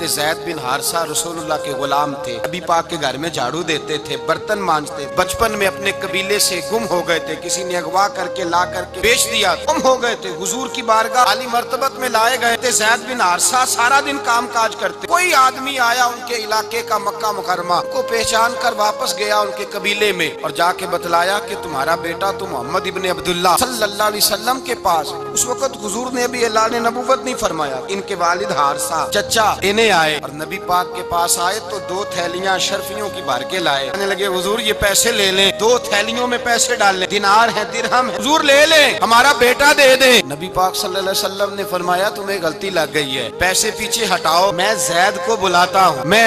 کہ زید بن حارثہ رسول اللہ کے غلام تھے، نبی پاک کے گھر میں جھاڑو دیتے تھے، برتن مانجتے، بچپن میں اپنے قبیلے سے گم ہو گئے تھے، کسی نے اغوا کر کے لا کر کے بیچ دیا، گم ہو گئے تھے، حضور کی بارگاہ عالی مرتبت میں لائے گئے تھے۔ زید بن حارثہ سارا دن کام کاج کرتے، کوئی آدمی آیا ان کے علاقے کا مکہ مکرمہ کو پہچان کر واپس گیا ان کے قبیلے میں اور جا کے بتلایا کہ تمہارا بیٹا تو محمد ابن عبداللہ صلی اللہ علیہ وسلم کے پاس۔ اس وقت حضور نے بھی اعلان نبوت نہیں فرمایا، ان کے والد حارثہ چچا انہیں آئے اور نبی پاک کے پاس آئے تو 2 تھیلیاں شرفیوں کی بھر کے لائے، کہنے لگے حضور یہ پیسے لے لیں، 2 تھیلیوں میں پیسے ڈال لیں، دینار ہیں درہم ہے، حضور لے لیں، ہمارا بیٹا دے دیں۔ نبی پاک صلی اللہ علیہ وسلم نے فرمایا تمہیں غلطی لگ گئی ہے، پیسے پیچھے ہٹاؤ، میں زید کو بلاتا ہوں، میں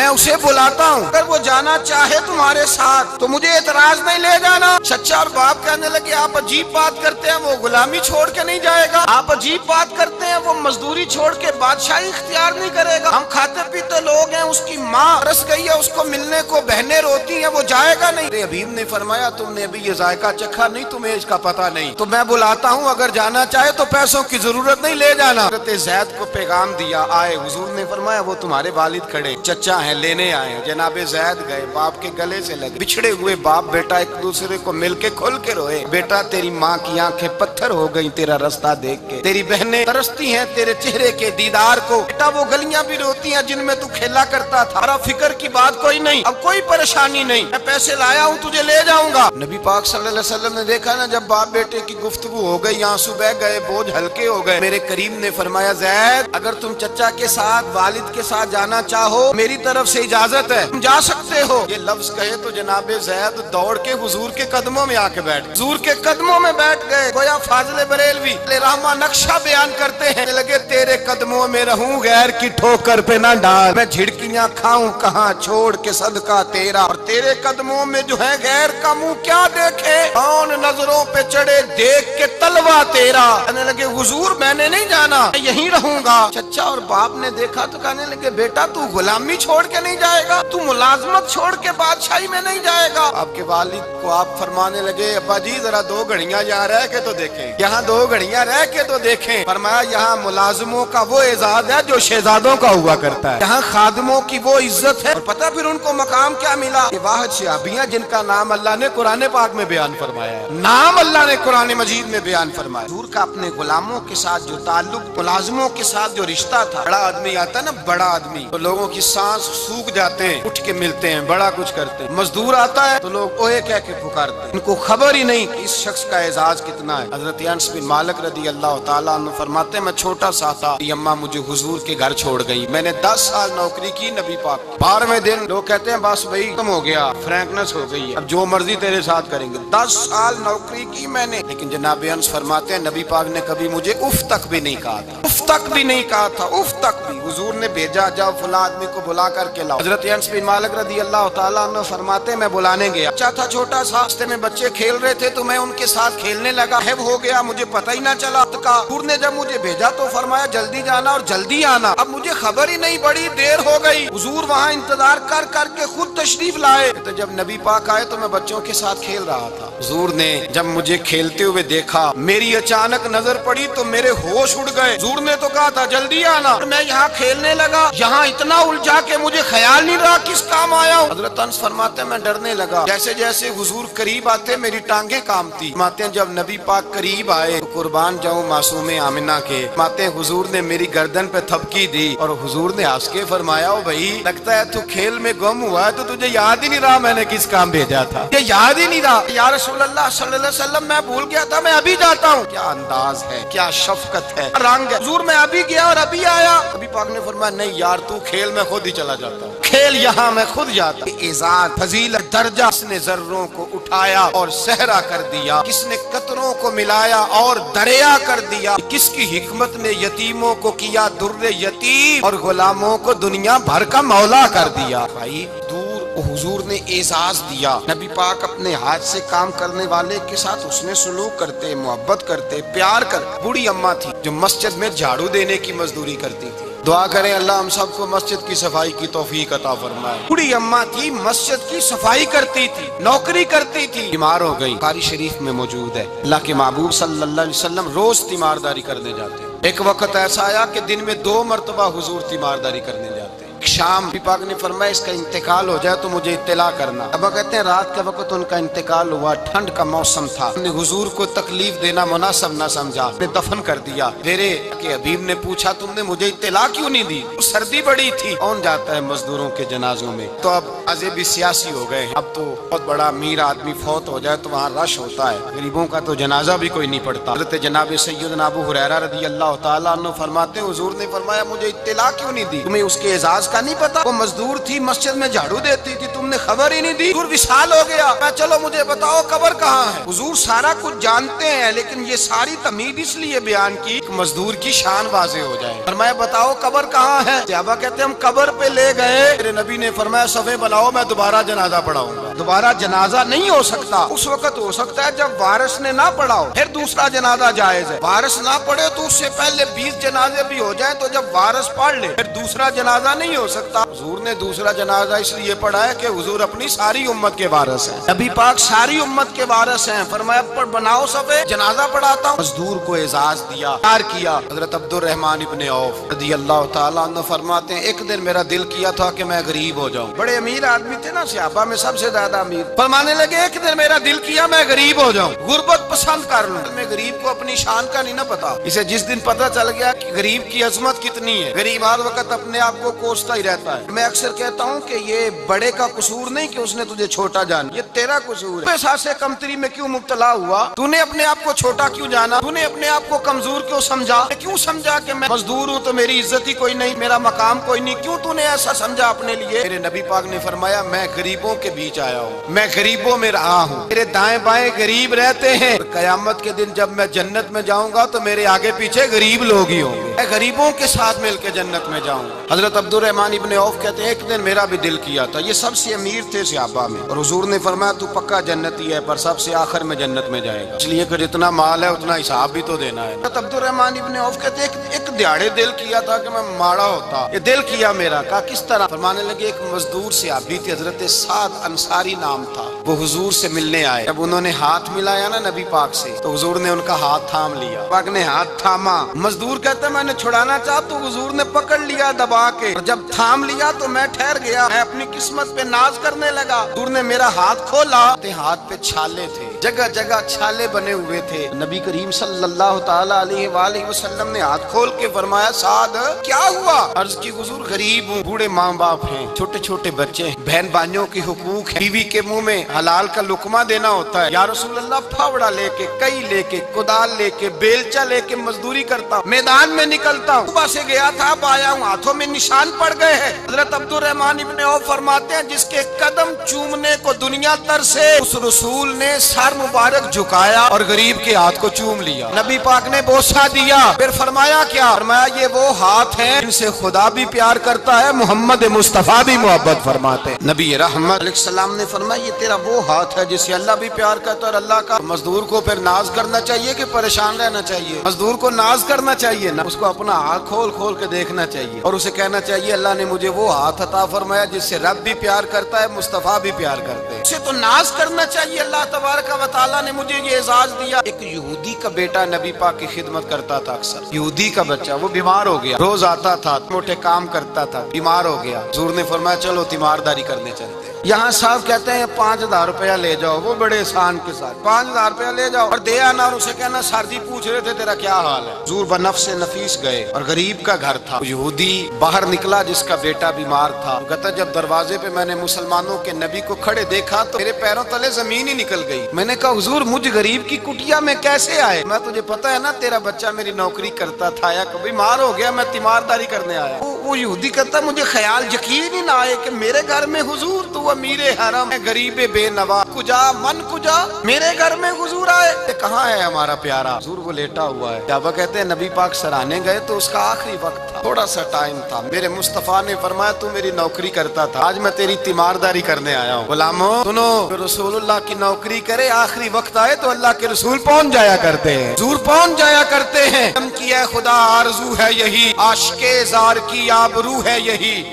اسے بلاتا ہوں، اگر وہ جانا چاہے تمہارے ساتھ تو مجھے اعتراض نہیں، لے جانا۔ چچا اور باپ کہنے لگے آپ عجیب بات کرتے ہیں، وہ غلامی چھوڑ کے نہیں جائے گا، آپ عجیب بات کرتے ہیں، وہ مزدوری چھوڑ کے بادشاہی اختیار نہیں کرے گا، ہم کھاتے پیتے لوگ ہیں، اس کی ماں رس گئی ہے، اس کو ملنے کو بہنیں روتی ہیں، وہ جائے گا نہیں۔ حبیب نے فرمایا تم نے ابھی یہ ذائقہ چکھا نہیں، تمہیں اس کا پتہ نہیں، تو میں بلاتا ہوں، اگر جانا چاہے تو پیسوں کی ضرورت نہیں، لے جانا۔ حضرت زید کو پیغام دیا، آئے، حضور نے فرمایا وہ تمہارے والد کھڑے، چچا ہیں، لینے آئے ہیں۔ جناب زید گئے، باپ کے گلے سے لگے، بچھڑے ہوئے باپ بیٹا ایک دوسرے کو مل کے کھل کے روئے، بیٹا تیری ماں کی آنکھیں پتھر ہو گئی تیرا رستہ دیکھ کے، تیری بہنیں ترستی ہیں تیرے چہرے کے دیدار کو، بیٹا وہ گلیاں بھی روتی ہیں جن میں تو کھیلا کرتا تھا، اور اب فکر کی بات کوئی نہیں، اب کوئی پریشانی نہیں، میں پیسے لایا ہوں تجھے لے جاؤں گا۔ نبی پاک صلی اللہ علیہ وسلم نے دیکھا نا جب باپ بیٹے کی گفتگو ہو گئی، آنسو بہ گئے، بوجھ ہلکے ہو گئے، میرے کریم نے فرمایا زید اگر تم چچا کے ساتھ والد کے ساتھ جانا چاہو میری طرف سے اجازت ہے، تم جا سکتے ہو۔ یہ لفظ کہے تو جناب زید دوڑ کے حضور کے قدموں میں آ کے بیٹھ گئے، حضور کے قدموں میں بیٹھ گئے، گویا فاضل بریلوی رحمہ نقشہ بیان کرتے ہیں، لگے تیرے قدموں میں رہوں غیر کی ٹھوکر پہ نہ ڈال، میں جھڑکیاں کھاؤں کہاں چھوڑ کے صدقہ تیرا، اور تیرے قدموں میں جو ہے غیر کا منہ کیا دیکھے، کون نظروں پہ چڑھے دیکھ کے تلوا تیرا۔ کہنے لگے حضور میں نے نہیں جانا، میں یہیں رہوں گا۔ چچا اور باپ نے دیکھا تو کہنے لگے بیٹا تو غلامی چھوڑ کے نہیں جائے گا، تو ملازمت چھوڑ کے بادشاہی میں نہیں جائے گا۔ آپ کے والد کو آپ فرمانے لگے ابا جی ذرا 2 گھڑیاں یہاں رہ کے تو دیکھیں، یہاں 2 گھڑیاں رہ کے تو دیکھیں۔ فرمایا یہاں ملازموں کا وہ اعزاز ہے جو شہزادوں کا ہوا کرتا ہے، یہاں خادموں کی وہ عزت ہے، اور پتہ پھر ان کو مقام کیا ملا، یہ واحد صحابیاں جن کا نام اللہ نے قرآن پاک میں بیان فرمایا ہے، نام اللہ نے قرآن مجید میں بیان فرمایا۔ حضور کا اپنے غلاموں کے ساتھ جو تعلق، ملازموں کے ساتھ جو رشتہ تھا، بڑا آدمی آتا ہے نا، بڑا آدمی تو لوگوں کی سانس سوکھ جاتے ہیں، اٹھ کے ملتے ہیں، بڑا کچھ کرتے ہیں، مزدور آتا ہے تو لوگ اوے کہہ کے پکارتے ہیں، ان کو خبر ہی نہیں کہ اس شخص کا اعزاز کتنا ہے۔ حضرت انس بن مالک رضی اللہ تعالیٰ عنہ فرماتے ہیں میں چھوٹا سا تھا، اماں مجھے حضور کے گھر چھوڑ گئی، میں نے 10 سال نوکری کی نبی پاک، 12ویں دن لوگ کہتے ہیں بس بھائی ختم ہو گیا، فرینکنس ہو گئی ہے، اب جو مرضی تیرے ساتھ کریں گے، 10 سال نوکری کی میں نے، لیکن جناب انس فرماتے ہیں نبی پاک نے کبھی مجھے اف تک بھی نہیں کہا تھا، اف تک بھی نہیں کہا تھا، اف تک بھی۔ حضور نے بھیجا جاؤ فلاں آدمی کو بلا کر کے لاؤ۔ حضرت انس بن مالک رضی اللہ تعالیٰ عنہ فرماتے ہیں میں بلانے گیا، بچہ تھا چھوٹا سا، راستے میں بچے کھیل رہے تھے تو میں ان کے ساتھ کھیلنے لگا، غائب ہو گیا، مجھے پتہ ہی نہ چلا۔ حضور نے جب مجھے بھیجا تو فرمایا جلدی جانا اور جلدی آنا، اب مجھے خبر ہی نہیں، بڑی دیر ہو گئی۔ حضور وہاں انتظار کر کر کے خود تشریف لائے، تو جب نبی پاک آئے تو میں بچوں کے ساتھ کھیل رہا تھا، حضور نے جب مجھے کھیلتے ہوئے دیکھا، میری اچانک نظر پڑی تو میرے ہوش اڑ گئے، حضور نے تو کہا تھا جلدی آنا، میں یہاں کھیلنے لگا، یہاں اتنا الجھا کہ مجھے خیال نہیں رہا کس کام آیا ہوں۔ حضرت انس فرماتے ہیں میں ڈرنے لگا، جیسے جیسے حضور قریب آتے میری ٹانگیں کامتی۔ فرماتے ہیں جب نبی پاک قریب آئے تو قربان جاؤں معصوم آمنہ کے، فرماتے ہیں حضور نے میری گردن پہ تھپکی دی اور حضور نے ہنس کے فرمایا او بھائی لگتا ہے تو کھیل میں گم ہوا ہے تو تجھے یاد ہی نہیں رہا میں نے کس کام بھیجا تھا، یہ یاد ہی نہیں رہا۔ یا رسول اللہ صلی اللہ علیہ وسلم میں بھول گیا تھا، میں ابھی جاتا ہوں۔ کیا انداز ہے، کیا شفقت ہے، رنگ ہے، حضور میں ابھی گیا اور ابھی آیا۔ نبی پاک نے فرمایا نہیں یار تو کھیل میں خود ہی چلا جاتا ہوں، کھیل یہاں میں خود جاتا ہوں۔ اعزاز فضیلت درجہ، کس نے ذروں کو اٹھایا اور صحرا کر دیا، کس نے قطروں کو ملایا اور دریا کر دیا، کس کی حکمت نے یتیموں کو کیا در یتیم اور غلاموں کو دنیا بھر کا مولا کر دیا۔ بھائی دور حضور نے اعزاز دیا، نبی پاک اپنے ہاتھ سے کام کرنے والے کے ساتھ اس نے سلوک کرتے، محبت کرتے، پیار کرتے۔ بوڑھی اماں تھی جو مسجد میں جھاڑو دینے کی مزدوری کرتی تھی، دعا کریں اللہ ہم سب کو مسجد کی صفائی کی توفیق عطا فرمائے۔ بوڑھی اماں تھی، مسجد کی صفائی کرتی تھی، نوکری کرتی تھی، بیمار ہو گئی، بخاری شریف میں موجود ہے اللہ کے محبوب صلی اللہ علیہ وسلم روز تیمارداری کرنے جاتے ہیں۔ ایک وقت ایسا آیا کہ دن میں 2 مرتبہ حضور تیمارداری کرنے جاتے ہیں۔ شام بھی پاک نے فرمایا اس کا انتقال ہو جائے تو مجھے اطلاع کرنا۔ ابا کہتے ہیں رات کے وقت ان کا انتقال ہوا، ٹھنڈ کا موسم تھا، نے حضور کو تکلیف دینا مناسب نہ سمجھا، نے دفن کر دیا۔ میرے کہ حبیب نے پوچھا تم نے مجھے اطلاع کیوں نہیں دی؟ سردی بڑی تھی، کون جاتا ہے مزدوروں کے جنازوں میں؟ تو اب جنازے بھی سیاسی ہو گئے ہیں، اب تو بہت بڑا امیر آدمی فوت ہو جائے تو وہاں رش ہوتا ہے، غریبوں کا تو جنازہ بھی کوئی نہیں پڑتا۔ حضرت جناب سیدنا ابو ہریرہ رضی اللہ تعالیٰ عنہ فرماتے ہیں حضور نے فرمایا مجھے اطلاع کیوں نہیں دی؟ تمہیں اس کے اعزاز کا نہیں پتا؟ وہ مزدور تھی، مسجد میں جھاڑو دیتی تھی، تم نے خبر ہی نہیں دی؟ حضور وصال ہو گیا، میں چلو مجھے بتاؤ قبر کہاں ہے؟ حضور سارا کچھ جانتے ہیں لیکن یہ ساری تمہید اس لیے بیان کی کہ مزدور کی شان واضح ہو جائے۔ فرمایا بتاؤ قبر کہاں ہے؟ صحابہ کہتے ہیں ہم قبر پہ لے گئے، میرے نبی نے فرمایا صفے بناؤ میں دوبارہ جنازہ پڑھاؤں گا۔ دوبارہ جنازہ نہیں ہو سکتا، اس وقت ہو سکتا ہے جب وارث نے نہ پڑھاؤ، پھر دوسرا جنازہ جائز ہے۔ وارث نہ پڑھے تو اس سے پہلے 20 جنازے بھی ہو جائیں تو جب وارث پڑھ لے پھر دوسرا جنازہ نہیں ہو سکتا۔ حضور نے دوسرا جنازہ اس لیے پڑھا ہے کہ حضور اپنی ساری امت کے وارث ہیں، نبی پاک ساری امت کے وارث ہیں۔ فرمایا پر بناؤ صفے، جنازہ پڑھاتا ہوں۔ مزدور کو اعزاز دیا، پیار کیا۔ حضرت عبد الرحمن ابن عوف رضی اللہ تعالیٰ عنہ فرماتے ہیں ایک دن میرا دل کیا تھا کہ میں غریب ہو جاؤں، بڑے امیر آدمی تھے نا، صحابہ میں سب سے زیادہ امیر۔ فرمانے لگے ایک دن میرا دل کیا میں غریب ہو جاؤں، غربت پسند کر لوں۔ میں غریب کو اپنی شان کا نہیں نہ پتا، اسے جس دن پتہ چل گیا کہ غریب کی عظمت کتنی ہے، غریب ہر وقت اپنے آپ کو کوستا ہی رہتا ہے۔ میں اکثر کہتا ہوں کہ یہ بڑے کا قصور نہیں کہ اس نے تجھے چھوٹا جانا، یہ تیرا قصور ہے۔ احساس کمتری میں کیوں مبتلا ہوا؟ تو نے اپنے آپ کو چھوٹا کیوں جانا؟ تو نے اپنے آپ کو کمزور کیوں سمجھا؟ کیوں سمجھا کہ میں مزدور ہوں تو میری عزت ہی کوئی نہیں، میرا مقام کوئی نہیں؟ کیوں تو نے ایسا سمجھا اپنے لیے؟ میرے نبی پاک نے فرمایا میں غریبوں کے بیچ آیا ہوں، میں غریبوں میں رہا ہوں، میرے دائیں بائیں غریب رہتے ہیں۔ قیامت کے دن جب میں جنت میں جاؤں گا تو میرے آگے پیچھے غریب لوگ ہی ہوں گے، میں غریبوں کے ساتھ مل کے جنت میں جاؤں گا۔ حضرت عبد الرحمن ابن عوف کہتے ہیں ایک دن میرا بھی دل کیا تھا، یہ سب سے امیر تھے صحابہ میں، اور حضور نے فرمایا تو پکا جنتی ہے پر سب سے آخر میں جنت میں جائے گا، اس لیے کہ جتنا مال ہے اتنا حساب بھی تو دینا ہے۔ حضرت عبد الرحمن ابن عوف کہتے ہیں ایک دیہڑے دل کیا تھا کہ میں ماڑا ہوتا، یہ دل کیا میرا۔ کہا کس طرح؟ فرمانے لگے ایک مزدور صحابی تھے حضرت سعد انصاری نام تھا، وہ حضور سے ملنے آئے، جب انہوں نے ہاتھ ملایا نا نبی پاک سے تو حضور نے ان کا ہاتھ تھام لیا، پاک نے ہاتھ تھاما۔ مزدور کہتا ہے میں نے چھڑانا چاہا تو حضور نے پکڑ لیا دبا کے، اور جب تھام لیا تو میں ٹھہر گیا، میں اپنی قسمت پہ ناز کرنے لگا۔ حضور نے میرا ہاتھ کھولا، ہاتھ پہ چھالے تھے، جگہ جگہ چھالے بنے ہوئے تھے۔ نبی کریم صلی اللہ تعالی علیہ وآلہ وسلم نے ہاتھ کھول کے فرمایا سعد کیا ہوا؟ عرض کی حضور غریب ہوں، بوڑھے ماں باپ ہیں، چھوٹے چھوٹے بچے ہیں، بہن بھائیوں کی حقوق ہے، بیوی کے منہ میں حلال کا لقمہ دینا ہوتا ہے۔ یا رسول اللہ پھاوڑا لے کے، کئی لے کے، کدال لے کے، بیلچا لے کے مزدوری کرتا ہوں، میدان میں نکلتا ہوں، صبح سے گیا تھا اب آیا ہوں، ہاتھوں میں نشان پڑ گئے ہیں۔ حضرت عبد الرحمن ابن عوف فرماتے ہیں جس کے قدم چومنے کو دنیا تر سے، اس رسول نے سر مبارک جھکایا اور غریب کے ہاتھ کو چوم لیا، نبی پاک نے بوسہ دیا، پھر فرمایا کیا؟ فرمایا یہ وہ ہاتھ ہیں جن سے خدا بھی پیار کرتا ہے، محمد مصطفیٰ بھی محبت فرماتے ہیں۔ نبی رحمت علیہ السلام نے فرمایا یہ تیرا وہ ہاتھ ہے جس سے اللہ بھی پیار کرتا ہے اور اللہ کا۔ مزدور کو پھر ناز کرنا چاہیے کہ پریشان رہنا چاہیے؟ مزدور کو ناز کرنا چاہیے نا، اس کو اپنا ہاتھ کھول کھول کے دیکھنا چاہیے اور اسے کہنا چاہیے اللہ نے مجھے وہ ہاتھ عطا فرمایا جس سے رب بھی پیار کرتا ہے، مصطفیٰ بھی پیار کرتے ہیں، اسے تو ناز کرنا چاہیے۔ اللہ تبارک و تعالیٰ نے مجھے یہ اعزاز دیا۔ ایک یہودی کا بیٹا نبی پاک کی خدمت کرتا تھا اکثر، یہودی کا بچہ، وہ بیمار ہو گیا، روز آتا تھا، موٹے کام کرتا تھا، بیمار ہو گیا۔ حضور نے فرمایا چلو تیمارداری کرنے چلتے ہیں۔ یہاں صاحب کہتے ہیں 5000 روپیہ لے جاؤ، وہ بڑے احسان کے ساتھ 5000 روپیہ لے جاؤ اور دے آنا، اور اسے کہنا سر جی پوچھ رہے تھے تیرا کیا حال ہے۔ حضور بنفس نفیس گئے اور غریب کا گھر تھا، یہودی باہر نکلا جس کا بیٹا بیمار تھا، کہتا جب دروازے پہ میں نے مسلمانوں کے نبی کو کھڑے دیکھا تو میرے پیروں تلے زمین ہی نکل گئی۔ میں نے کہا حضور مجھ غریب کی کٹیا میں کیسے آئے؟ میں تجھے پتا ہے نا تیرا بچہ میری نوکری کرتا تھا یا کبھی بیمار ہو گیا میں تیمارداری کرنے آیا۔ وہ یہودی کہتا مجھے خیال یقین ہی نہ آئے کہ میرے گھر میں حضور، تو امیر حرم ہے، غریب بے نوا، کجا من کجا میرے گھر میں حضور آئے۔ کہاں ہے ہمارا پیارا؟ حضور وہ لیٹا ہوا ہے۔ صحابہ کہتے ہیں نبی پاک سرانے گئے تو اس کا آخری وقت تھا، تھوڑا سا ٹائم تھا، میرے مصطفیٰ نے فرمایا تو میری نوکری کرتا تھا، آج میں تیری تیمارداری کرنے آیا ہوں۔ غلاموں سنو، رسول اللہ کی نوکری کرے آخری وقت آئے تو اللہ کے رسول پہنچ جایا کرتے ہیں، حضور پہنچ جایا کرتے ہیں۔ ہم کی ہے خدا آرزو ہے یہی، عاشق زار کی آبرو ہے یہی،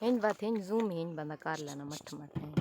هين بات هين زوم هين بنكار لنا مت مت هين